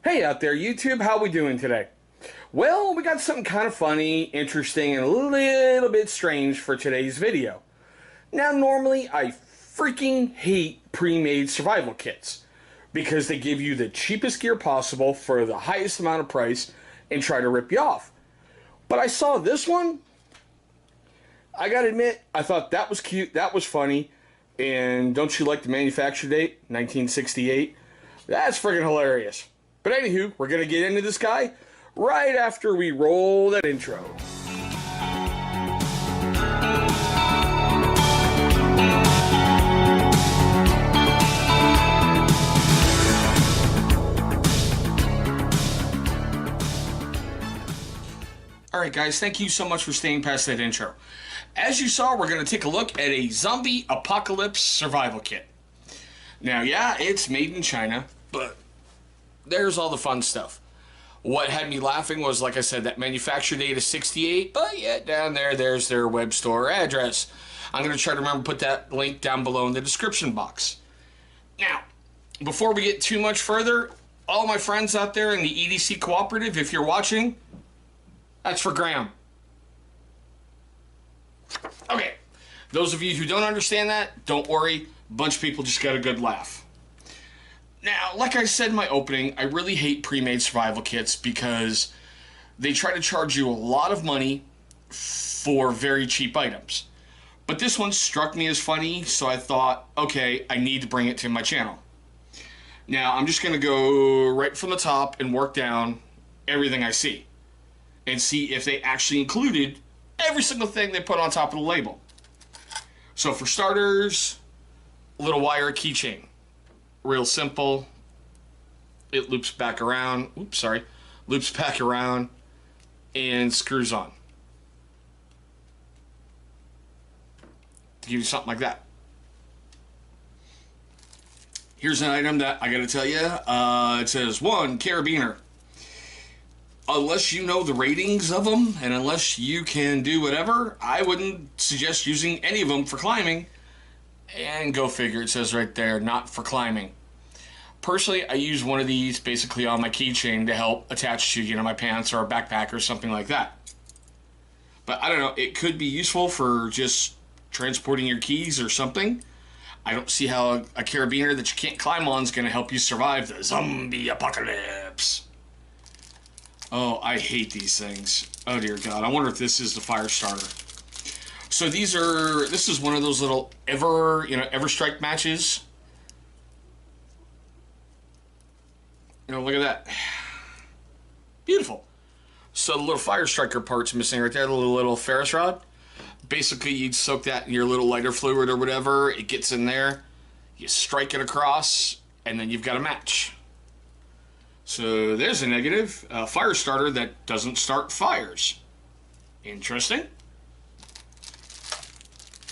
Hey out there, YouTube, how we doing today? Well, we got something kind of funny, interesting, and a little bit strange for today's video. Now, normally, I freaking hate pre-made survival kits because they give you the cheapest gear possible for the highest amount of price and try to rip you off. But I saw this one. I gotta admit, I thought that was cute, that was funny, and don't you like the manufacture date, 1968? That's friggin' hilarious. But anywho, we're going to get into this guy right after we roll that intro. Alright guys, thank you so much for staying past that intro. As you saw, we're going to take a look at a zombie apocalypse survival kit. Now yeah, it's made in China, but there's all the fun stuff. What had me laughing was, like I said, that manufacture date is 68, but yet down there's their web store address. I'm going to try to remember to put that link down below in the description box. Now, before we get too much further, all my friends out there in the EDC Cooperative, if you're watching, that's for Graham. Okay, those of you who don't understand that, don't worry, a bunch of people just got a good laugh. Now, like I said in my opening, I really hate pre-made survival kits because they try to charge you a lot of money for very cheap items. But this one struck me as funny, so I thought, okay, I need to bring it to my channel. Now, I'm just going to go right from the top and work down everything I see and see if they actually included every single thing they put on top of the label. So for starters, a little wire keychain. Real simple. It loops back around. Oops, sorry. Loops back around and screws on. To give you something like that. Here's an item that I gotta tell you. It says 1 carabiner. Unless you know the ratings of them and unless you can do whatever, I wouldn't suggest using any of them for climbing. And go figure, it says right there, not for climbing. Personally, I use one of these basically on my keychain to help attach to, my pants or a backpack or something like that. But I don't know, it could be useful for just transporting your keys or something. I don't see how a carabiner that you can't climb on is going to help you survive the zombie apocalypse. Oh, I hate these things. Oh dear God, I wonder if this is the fire starter. So this is one of those little ever strike matches. Look at that. Beautiful. So the little fire striker part's missing right there, the little Ferris rod. Basically, you'd soak that in your little lighter fluid or whatever. It gets in there. You strike it across, and then you've got a match. So there's a negative. A fire starter that doesn't start fires. Interesting.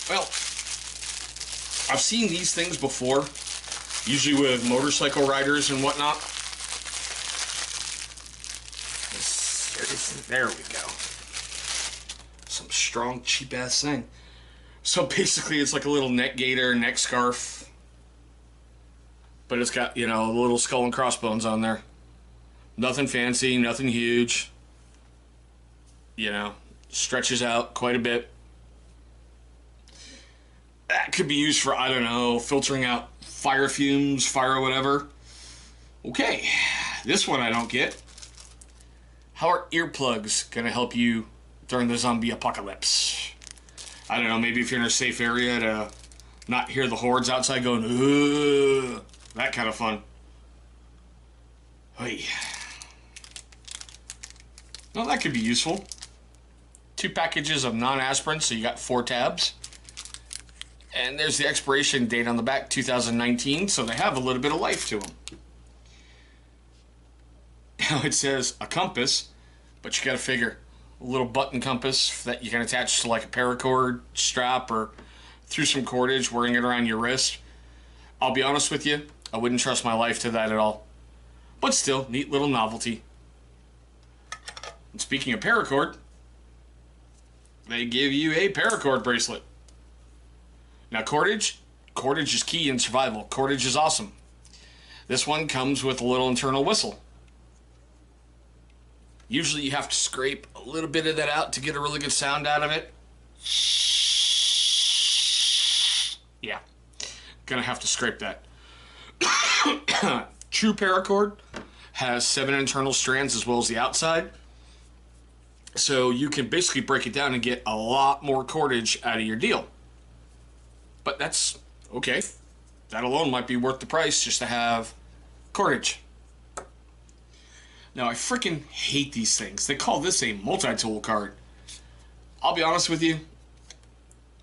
Well, I've seen these things before, usually with motorcycle riders and whatnot. There we go. Some strong, cheap-ass thing. So basically, it's like a little neck gaiter, neck scarf. But it's got, a little skull and crossbones on there. Nothing fancy, nothing huge. Stretches out quite a bit. That could be used for, I don't know, filtering out fire fumes, fire or whatever. Okay, this one I don't get. How are earplugs going to help you during the zombie apocalypse? I don't know, maybe if you're in a safe area to not hear the hordes outside going, ugh, that kind of fun. Hey. Well, that could be useful. 2 packages of non-aspirin, so you got 4 tabs. And there's the expiration date on the back, 2019, so they have a little bit of life to them. Now it says a compass, but you gotta figure a little button compass that you can attach to like a paracord strap or through some cordage, wearing it around your wrist. I'll be honest with you, I wouldn't trust my life to that at all. But still, neat little novelty. And speaking of paracord, they give you a paracord bracelet. Now cordage is key in survival. Cordage is awesome. This one comes with a little internal whistle. Usually you have to scrape a little bit of that out to get a really good sound out of it. Yeah, gonna have to scrape that. True paracord has 7 internal strands as well as the outside. So you can basically break it down and get a lot more cordage out of your deal. But that's okay. That alone might be worth the price just to have cordage. Now I freaking hate these things. They call this a multi-tool cart. I'll be honest with you.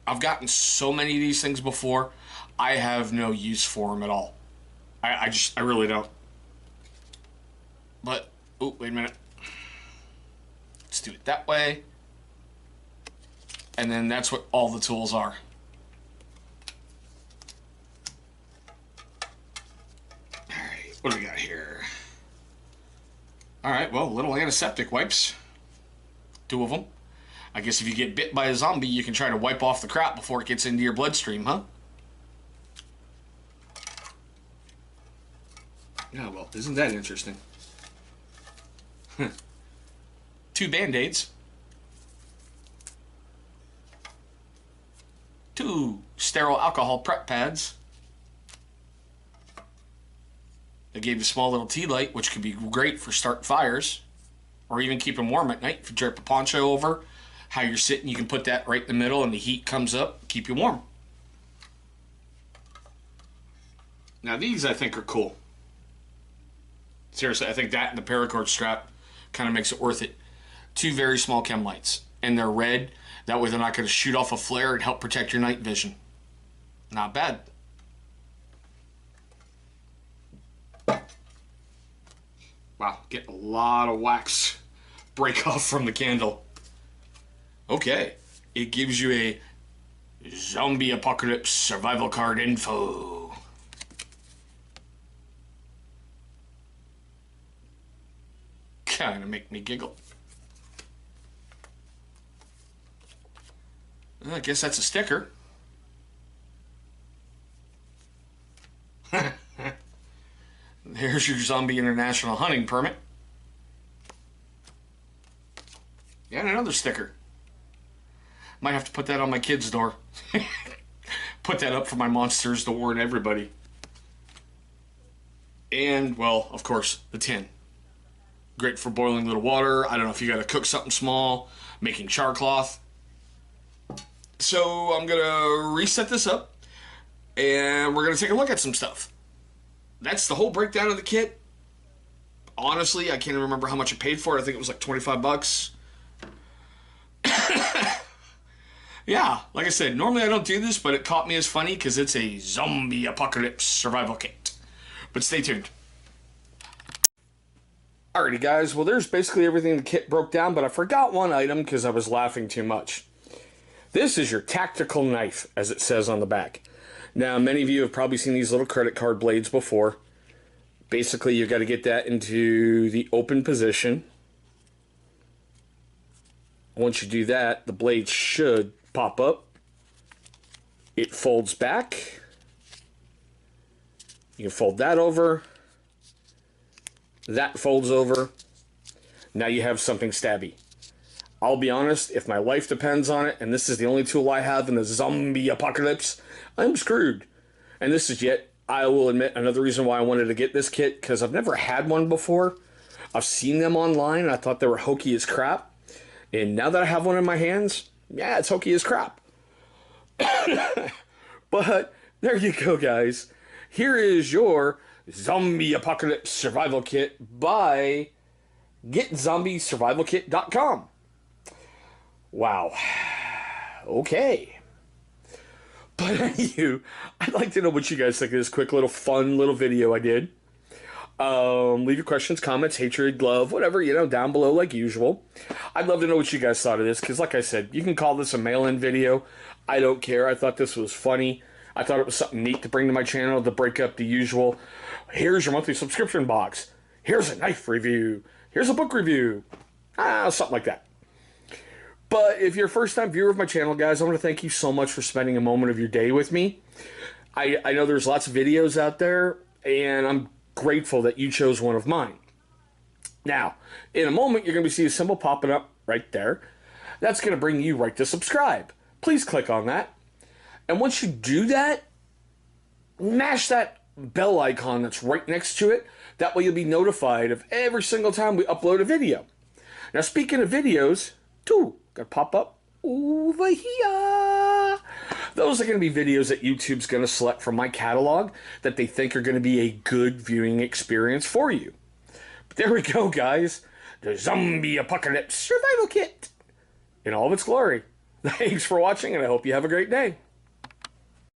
I've gotten so many of these things before. I have no use for them at all. I really don't. But, oh, wait a minute. Let's do it that way. And then that's what all the tools are. Alright, what do we got here? Alright, well, little antiseptic wipes. 2 of them. I guess if you get bit by a zombie, you can try to wipe off the crap before it gets into your bloodstream, huh? Oh, well, isn't that interesting? 2 Band-Aids. 2 sterile alcohol prep pads. They gave you a small little tea light, which could be great for starting fires. Or even keep them warm at night. If you drape a poncho over how you're sitting, you can put that right in the middle and the heat comes up, keep you warm. Now these I think are cool. Seriously, I think that and the paracord strap kind of makes it worth it. 2 very small chem lights. And they're red. That way they're not going to shoot off a flare and help protect your night vision. Not bad. Wow, get a lot of wax break off from the candle. Okay, it gives you a zombie apocalypse survival card info. Kind of make me giggle. Well, I guess that's a sticker. There's your Zombie International hunting permit. Yeah, and another sticker. Might have to put that on my kid's door. Put that up for my monsters to warn everybody. And, well, of course, the tin. Great for boiling little water. I don't know if you got to cook something small, making char cloth. So I'm going to reset this up, and we're going to take a look at some stuff. That's the whole breakdown of the kit. Honestly, I can't remember how much I paid for it. I think it was like 25 bucks. Yeah, like I said, normally I don't do this, but it caught me as funny because it's a zombie apocalypse survival kit. But stay tuned. Alrighty guys, well there's basically everything the kit broke down, but I forgot one item because I was laughing too much. This is your tactical knife, as it says on the back. Now, many of you have probably seen these little credit card blades before. Basically, you've got to get that into the open position. Once you do that, the blade should pop up. It folds back. You can fold that over. That folds over. Now you have something stabby. I'll be honest, if my life depends on it, and this is the only tool I have in the zombie apocalypse, I'm screwed. And this is yet, I will admit, another reason why I wanted to get this kit, because I've never had one before. I've seen them online, and I thought they were hokey as crap. And now that I have one in my hands, yeah, it's hokey as crap. But, there you go, guys. Here is your Zombie Apocalypse Survival Kit by GetZombieSurvivalKit.com. Wow. Okay. But anywho, I'd like to know what you guys think of this quick little fun little video I did. Leave your questions, comments, hatred, love, whatever, down below like usual. I'd love to know what you guys thought of this, because like I said, you can call this a mail-in video. I don't care. I thought this was funny. I thought it was something neat to bring to my channel to break up the usual, here's your monthly subscription box. Here's a knife review. Here's a book review. Something like that. But if you're a first-time viewer of my channel, guys, I want to thank you so much for spending a moment of your day with me. I know there's lots of videos out there, and I'm grateful that you chose one of mine. Now, in a moment, you're going to see a symbol popping up right there. That's going to bring you right to subscribe. Please click on that. And once you do that, mash that bell icon that's right next to it. That way you'll be notified of every single time we upload a video. Now, speaking of videos, too, got to pop up over here. Those are going to be videos that YouTube's going to select from my catalog that they think are going to be a good viewing experience for you. But there we go, guys. The Zombie Apocalypse Survival Kit in all of its glory. Thanks for watching, and I hope you have a great day.